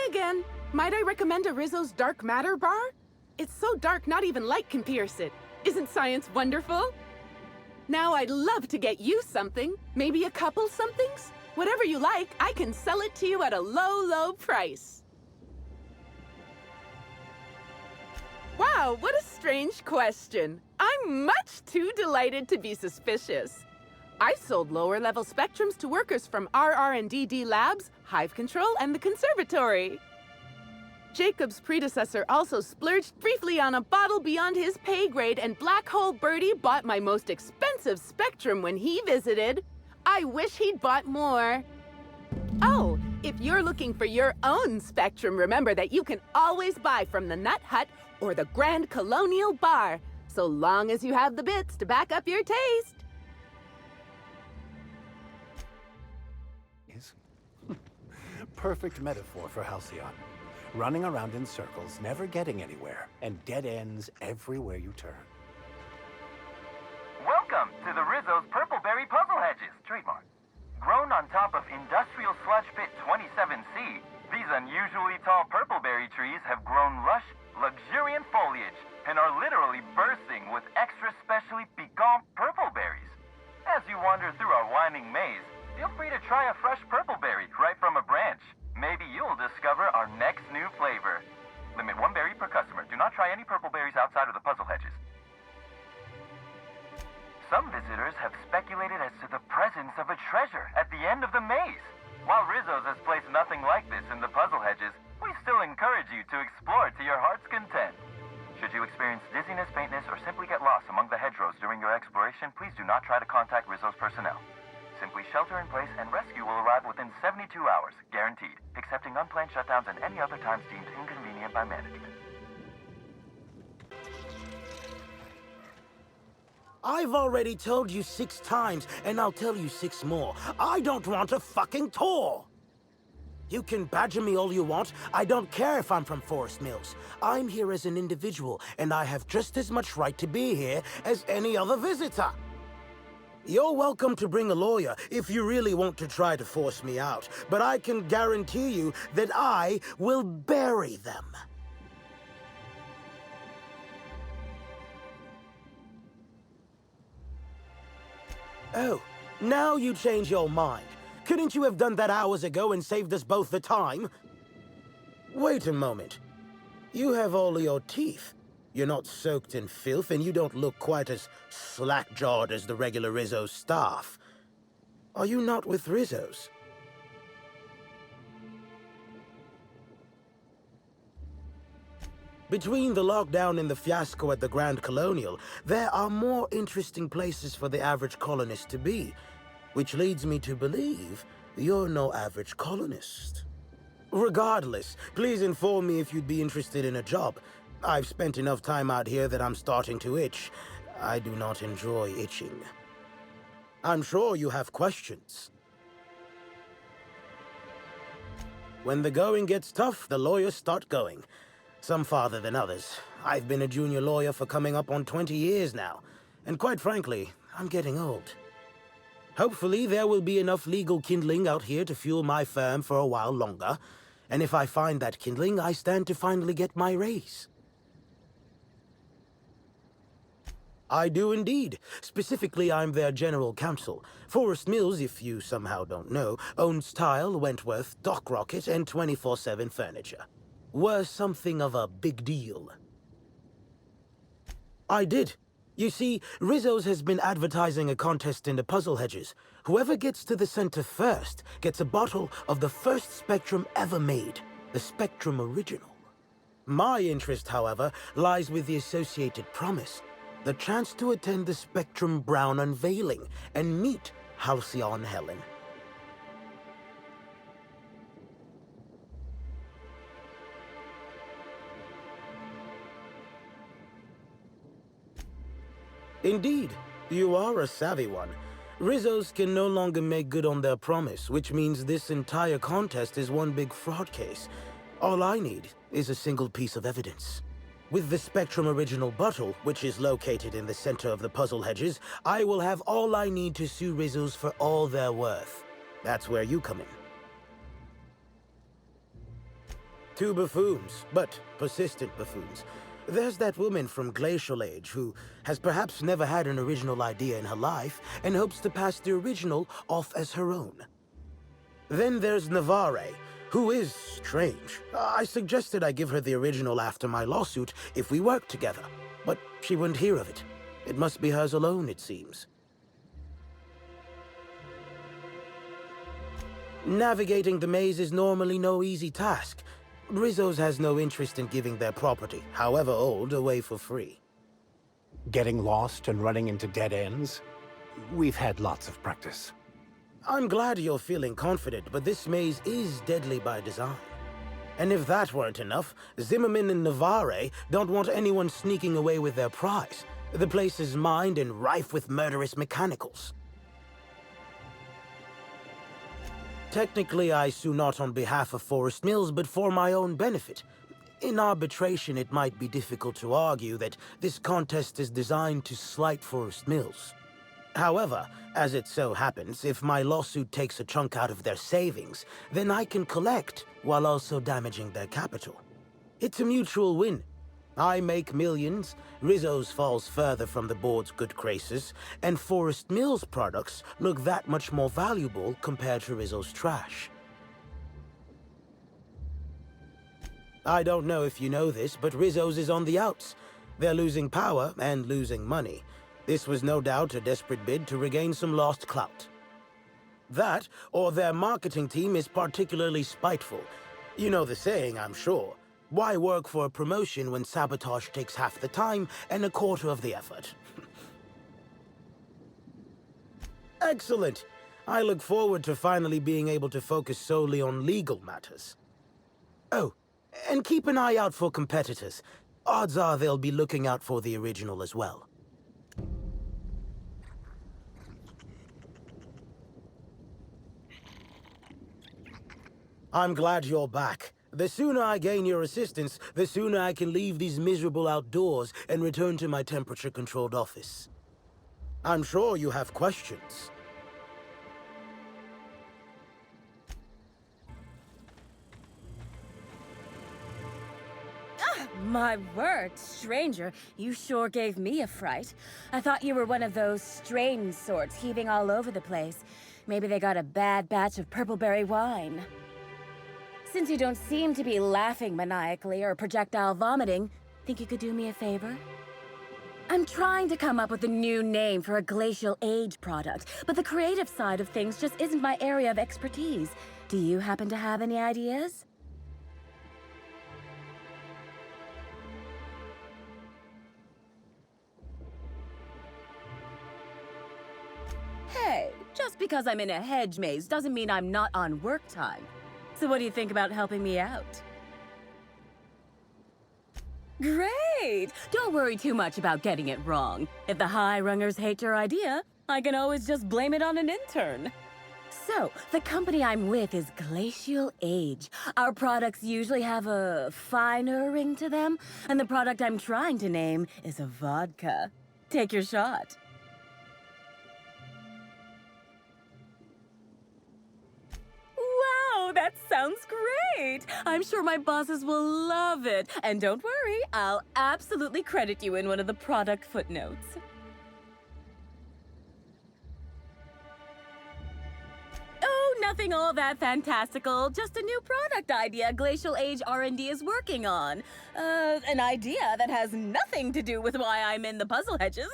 again. Might I recommend a Rizzo's Dark Matter bar? It's so dark not even light can pierce it. Isn't science wonderful? Now I'd love to get you something. Maybe a couple somethings? Whatever you like, I can sell it to you at a low, low price. Wow, what a strange question. I'm much too delighted to be suspicious. I sold lower-level spectrums to workers from RR&DD Labs, Hive Control, and the Conservatory. Jacob's predecessor also splurged briefly on a bottle beyond his pay grade, and Black Hole Birdie bought my most expensive spectrum when he visited. I wish he'd bought more. Oh, if you're looking for your own spectrum, remember that you can always buy from the Nut Hut or the Grand Colonial Bar, so long as you have the bits to back up your taste. Perfect metaphor for Halcyon. Running around in circles, never getting anywhere, and dead ends everywhere you turn. Welcome to the Rizzo's Purpleberry Puzzle Hedges, trademark. Grown on top of Industrial Sludge Pit 27C, these unusually tall purpleberry trees have grown lush, luxuriant foliage and are literally bursting with extra specially piquant purpleberries. As you wander through our winding maze, feel free to try a fresh purpleberry right from a branch. Maybe you'll discover our next new flavor. Limit 1 berry per customer. Do not try any purpleberries outside of the puzzle hedges. Some visitors have speculated as to the presence of a treasure at the end of the maze. While Rizzo's has placed nothing like this in the puzzle hedges, we still encourage you to explore to your heart's content. Should you experience dizziness, faintness, or simply get lost among the hedgerows during your exploration, please do not try to contact Rizzo's personnel. Simply shelter in place and rescue will arrive within 72 hours, guaranteed, excepting unplanned shutdowns and any other times deemed inconvenient by management. I've already told you 6 times, and I'll tell you 6 more. I don't want a fucking tour! You can badger me all you want. I don't care if I'm from Forest Mills. I'm here as an individual, and I have just as much right to be here as any other visitor. You're welcome to bring a lawyer if you really want to try to force me out, but I can guarantee you that I will bury them. Oh, now you change your mind. Couldn't you have done that hours ago and saved us both the time? Wait a moment. You have all your teeth. You're not soaked in filth, and you don't look quite as slack-jawed as the regular Rizzo staff. Are you not with Rizzo's? Between the lockdown and the fiasco at the Grand Colonial, there are more interesting places for the average colonist to be, which leads me to believe you're no average colonist. Regardless, please inform me if you'd be interested in a job. I've spent enough time out here that I'm starting to itch. I do not enjoy itching. I'm sure you have questions. When the going gets tough, the lawyers start going. Some farther than others. I've been a junior lawyer for coming up on 20 years now, and quite frankly, I'm getting old. Hopefully, there will be enough legal kindling out here to fuel my firm for a while longer, and if I find that kindling, I stand to finally get my raise. I do indeed. Specifically, I'm their general counsel. Forest Mills, if you somehow don't know, owns Tile, Wentworth, Dock Rocket, and 24/7 Furniture. We're something of a big deal. I did. You see, Rizzo's has been advertising a contest in the puzzle hedges. Whoever gets to the center first gets a bottle of the first Spectrum ever made, the Spectrum Original. My interest, however, lies with the associated promise, the chance to attend the Spectrum Brown unveiling and meet Halcyon Helen. Indeed, you are a savvy one. Rizzo's can no longer make good on their promise, which means this entire contest is one big fraud case. All I need is a single piece of evidence. With the Spectrum Original bottle, which is located in the center of the puzzle hedges, I will have all I need to sue Rizzo's for all they're worth. That's where you come in. Two buffoons, but persistent buffoons. There's that woman from Glacial Age who has perhaps never had an original idea in her life and hopes to pass the original off as her own. Then there's Navarre, who is strange. I suggested I give her the original after my lawsuit if we worked together, but she wouldn't hear of it. It must be hers alone, it seems. Navigating the maze is normally no easy task. Rizzo's has no interest in giving their property, however old, away for free. Getting lost and running into dead ends? We've had lots of practice. I'm glad you're feeling confident, but this maze is deadly by design. And if that weren't enough, Zimmerman and Navarre don't want anyone sneaking away with their prize. The place is mined and rife with murderous mechanicals. Technically, I sue not on behalf of Forest Mills, but for my own benefit. In arbitration, it might be difficult to argue that this contest is designed to slight Forest Mills. However, as it so happens, if my lawsuit takes a chunk out of their savings, then I can collect while also damaging their capital. It's a mutual win. I make millions, Rizzo's falls further from the board's good graces, and Forest Mills products look that much more valuable compared to Rizzo's trash. I don't know if you know this, but Rizzo's is on the outs. They're losing power and losing money. This was no doubt a desperate bid to regain some lost clout. That, or their marketing team is particularly spiteful. You know the saying, I'm sure. Why work for a promotion when sabotage takes half the time and a quarter of the effort? Excellent. I look forward to finally being able to focus solely on legal matters. Oh, and keep an eye out for competitors. Odds are they'll be looking out for the original as well. I'm glad you're back. The sooner I gain your assistance, the sooner I can leave these miserable outdoors and return to my temperature-controlled office. I'm sure you have questions. My word, stranger, you sure gave me a fright. I thought you were one of those strange sorts heaving all over the place. Maybe they got a bad batch of purpleberry wine. Since you don't seem to be laughing maniacally or projectile vomiting, think you could do me a favor? I'm trying to come up with a new name for a Glacial Age product, but the creative side of things just isn't my area of expertise. Do you happen to have any ideas? Hey, just because I'm in a hedge maze doesn't mean I'm not on work time. So what do you think about helping me out? Great! Don't worry too much about getting it wrong. If the high-rungers hate your idea, I can always just blame it on an intern. So, the company I'm with is Glacial Age. Our products usually have a finer ring to them, and the product I'm trying to name is a vodka. Take your shot. Wow, that sounds great! I'm sure my bosses will love it. And don't worry, I'll absolutely credit you in one of the product footnotes. Oh, nothing all that fantastical. Just a new product idea Glacial Age R&D is working on. An idea that has nothing to do with why I'm in the puzzle hedges.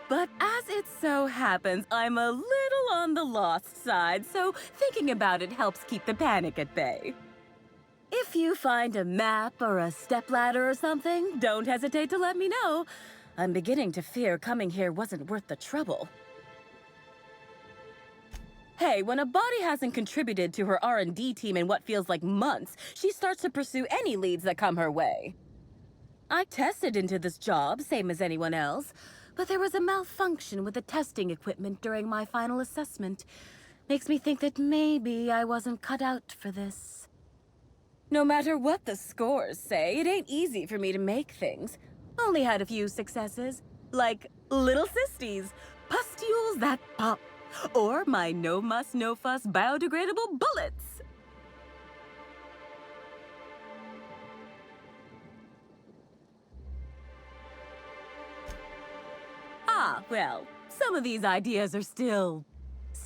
But as it so happens, I'm a little on the lost side, so thinking about it helps keep the panic at bay. If you find a map or a stepladder or something, don't hesitate to let me know. I'm beginning to fear coming here wasn't worth the trouble. Hey, when a body hasn't contributed to her R&D team in what feels like months, she starts to pursue any leads that come her way. I tested into this job, same as anyone else. But there was a malfunction with the testing equipment during my final assessment. Makes me think that maybe I wasn't cut out for this. No matter what the scores say, it ain't easy for me to make things. Only had a few successes, like little sistis, pustules that pop, or my no-muss, no-fuss biodegradable bullets. Well, some of these ideas are still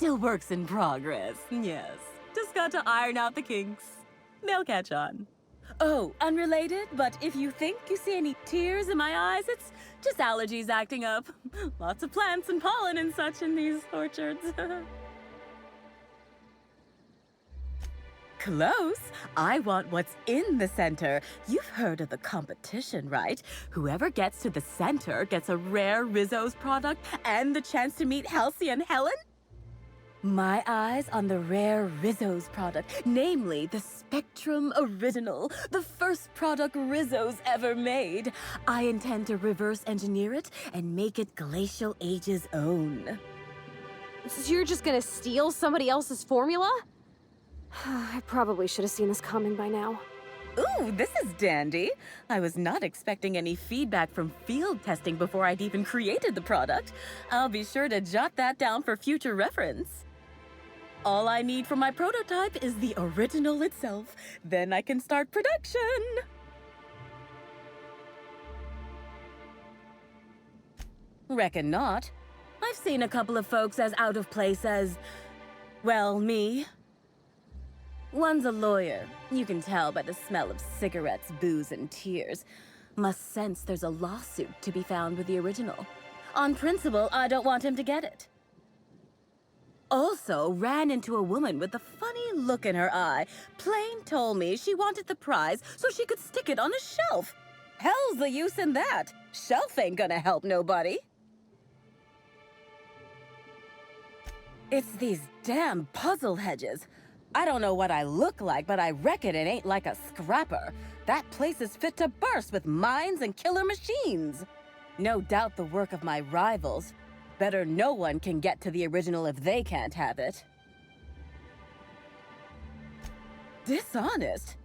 works in progress. Yes. Just got to iron out the kinks. They'll catch on. Oh, unrelated, but if you think you see any tears in my eyes, it's just allergies acting up. Lots of plants and pollen and such in these orchards. Close. I want what's in the center. You've heard of the competition, right? Whoever gets to the center gets a rare Rizzo's product and the chance to meet Halsey and Helen? My eyes on the rare Rizzo's product, namely the Spectrum Original, the first product Rizzo's ever made. I intend to reverse engineer it and make it Glacial Age's own. So you're just gonna steal somebody else's formula? I probably should have seen this coming by now. Ooh, this is dandy. I was not expecting any feedback from field testing before I'd even created the product. I'll be sure to jot that down for future reference. All I need for my prototype is the original itself. Then I can start production. Reckon not. I've seen a couple of folks as out of place as, well, me. One's a lawyer. You can tell by the smell of cigarettes, booze, and tears. Must sense there's a lawsuit to be found with the original. On principle, I don't want him to get it. Also ran into a woman with a funny look in her eye. Plain told me she wanted the prize so she could stick it on a shelf. Hell's the use in that. Shelf ain't gonna help nobody. It's these damn puzzle hedges. I don't know what I look like, but I reckon it ain't like a scrapper. That place is fit to burst with mines and killer machines. No doubt the work of my rivals. Better no one can get to the original if they can't have it. Dishonest?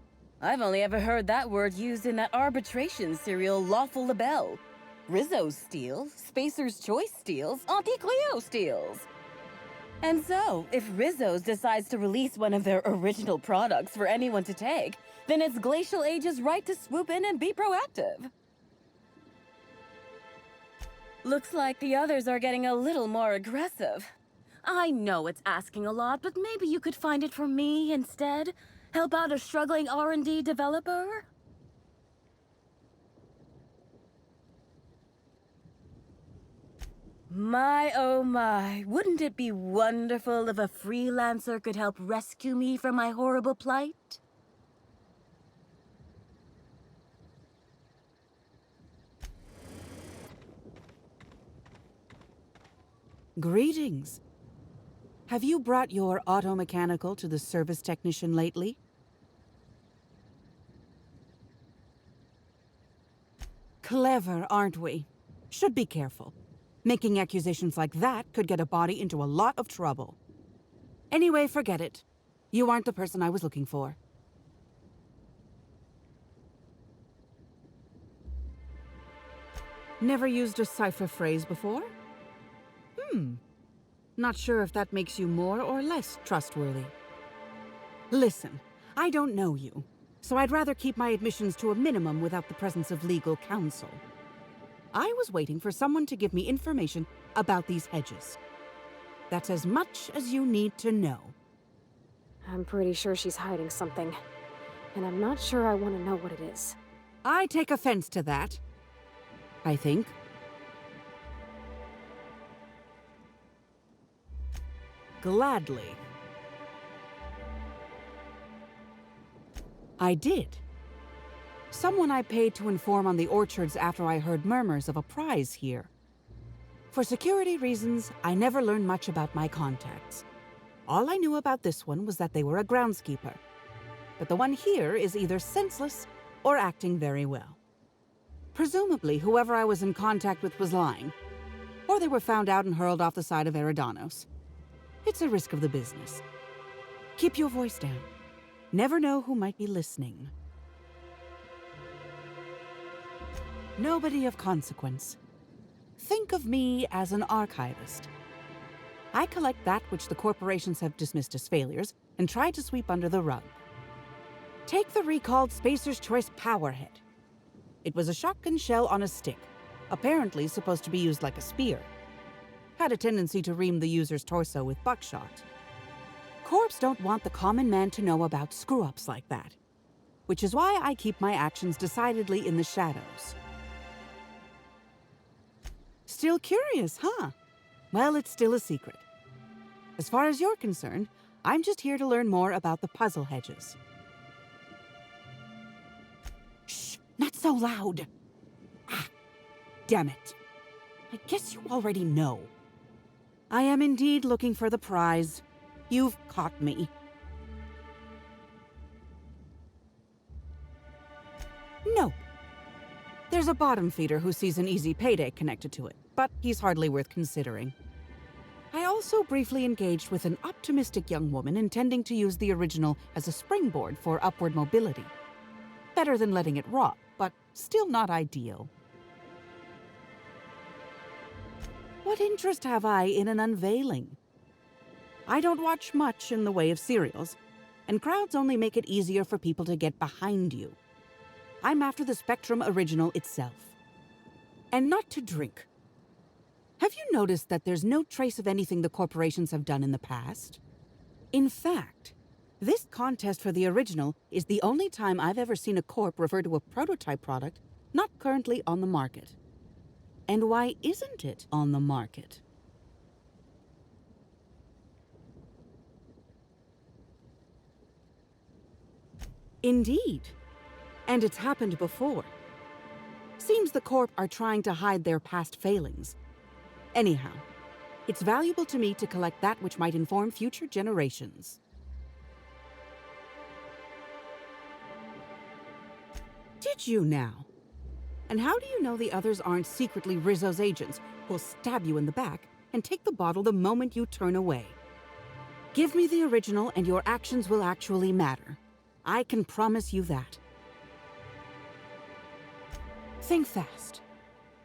I've only ever heard that word used in that arbitration serial Lawful Labelle. Rizzo steals, Spacer's Choice steals, Auntie Cleo steals. And so, if Rizzo's decides to release one of their original products for anyone to take, then it's Glacial Age's right to swoop in and be proactive. Looks like the others are getting a little more aggressive. I know it's asking a lot, but maybe you could find it for me instead? Help out a struggling R&D developer? My, oh my, wouldn't it be wonderful if a freelancer could help rescue me from my horrible plight? Greetings. Have you brought your auto-mechanical to the service technician lately? Clever, aren't we? Should be careful. Making accusations like that could get a body into a lot of trouble. Anyway, forget it. You aren't the person I was looking for. Never used a cipher phrase before? Not sure if that makes you more or less trustworthy. Listen, I don't know you, so I'd rather keep my admissions to a minimum without the presence of legal counsel. I was waiting for someone to give me information about these hedges. That's as much as you need to know. I'm pretty sure she's hiding something. And I'm not sure I want to know what it is. I take offense to that, I think. Gladly. I did. Someone I paid to inform on the orchards after I heard murmurs of a prize here. For security reasons, I never learned much about my contacts. All I knew about this one was that they were a groundskeeper. But the one here is either senseless or acting very well. Presumably, whoever I was in contact with was lying. Or they were found out and hurled off the side of Eridanos. It's a risk of the business. Keep your voice down. Never know who might be listening. Nobody of consequence. Think of me as an archivist. I collect that which the corporations have dismissed as failures and try to sweep under the rug. Take the recalled Spacer's Choice Powerhead. It was a shotgun shell on a stick, apparently supposed to be used like a spear. had a tendency to ream the user's torso with buckshot. Corps don't want the common man to know about screw-ups like that, which is why I keep my actions decidedly in the shadows. Still curious, huh? Well, it's still a secret. As far as you're concerned, I'm just here to learn more about the puzzle hedges. Shh! Not so loud! Ah, damn it. I guess you already know. I am indeed looking for the prize. You've caught me. Nope. There's a bottom feeder who sees an easy payday connected to it, but he's hardly worth considering. I also briefly engaged with an optimistic young woman intending to use the original as a springboard for upward mobility. Better than letting it rot, but still not ideal. What interest have I in an unveiling? I don't watch much in the way of serials, and crowds only make it easier for people to get behind you. I'm after the Spectrum original itself. And not to drink. Have you noticed that there's no trace of anything the corporations have done in the past? In fact, this contest for the original is the only time I've ever seen a corp refer to a prototype product not currently on the market. And why isn't it on the market? Indeed. And it's happened before. Seems the Corp are trying to hide their past failings. Anyhow, it's valuable to me to collect that which might inform future generations. Did you now? And how do you know the others aren't secretly Rizzo's agents who'll stab you in the back and take the bottle the moment you turn away? Give me the original and your actions will actually matter. I can promise you that. Think fast.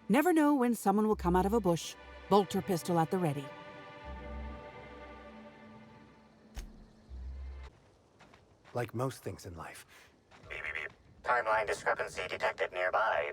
Never know when someone will come out of a bush, bolt or pistol at the ready. Like most things in life. Beep, beep, beep. Timeline discrepancy detected nearby.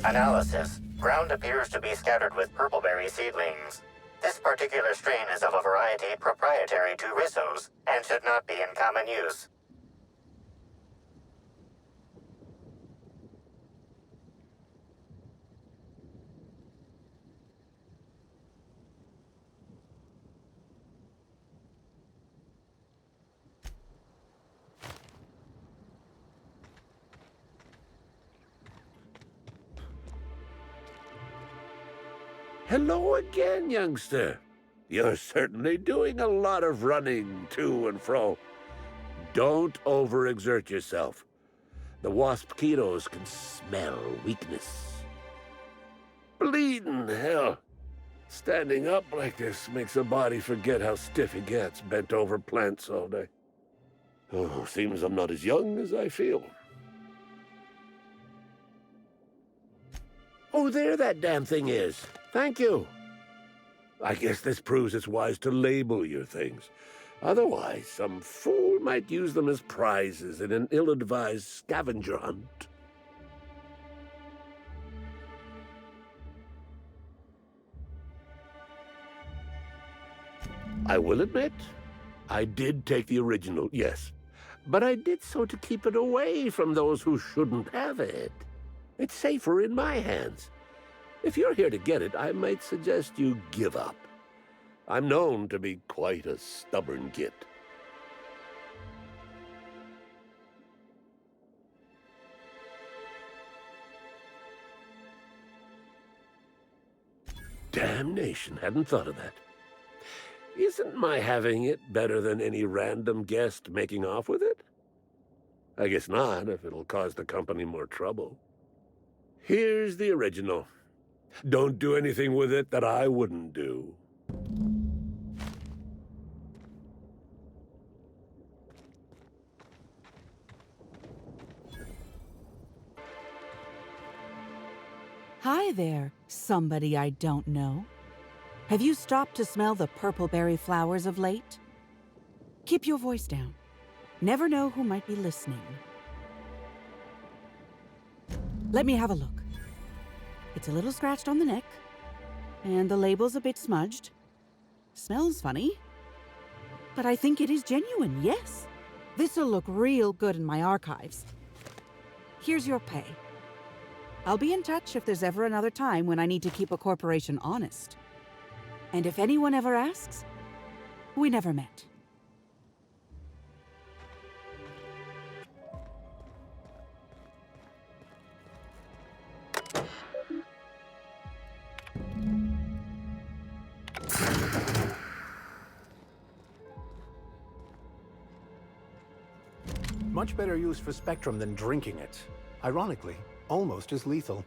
Analysis. Ground appears to be scattered with purpleberry seedlings. This particular strain is of a variety proprietary to Rizzo's and should not be in common use. Hello again, youngster. You're certainly doing a lot of running to and fro. Don't overexert yourself. The wasp-ketos can smell weakness. Bleeding hell. Standing up like this makes a body forget how stiff it gets bent over plants all day. Oh, seems I'm not as young as I feel. Oh, there that damn thing is. Thank you. I guess this proves it's wise to label your things. Otherwise, some fool might use them as prizes in an ill-advised scavenger hunt. I will admit, I did take the original, yes. But I did so to keep it away from those who shouldn't have it. It's safer in my hands. If you're here to get it, I might suggest you give up. I'm known to be quite a stubborn git. Damnation, hadn't thought of that. Isn't my having it better than any random guest making off with it? I guess not, if it'll cause the company more trouble. Here's the original. Don't do anything with it that I wouldn't do. Hi there, somebody I don't know. Have you stopped to smell the purple-berry flowers of late? Keep your voice down. Never know who might be listening. Let me have a look. It's a little scratched on the neck, and the label's a bit smudged. Smells funny, but I think it is genuine, yes. This'll look real good in my archives. Here's your pay. I'll be in touch if there's ever another time when I need to keep a corporation honest. And if anyone ever asks, we never met. Much better use for Spectrum than drinking it. Ironically, almost as lethal.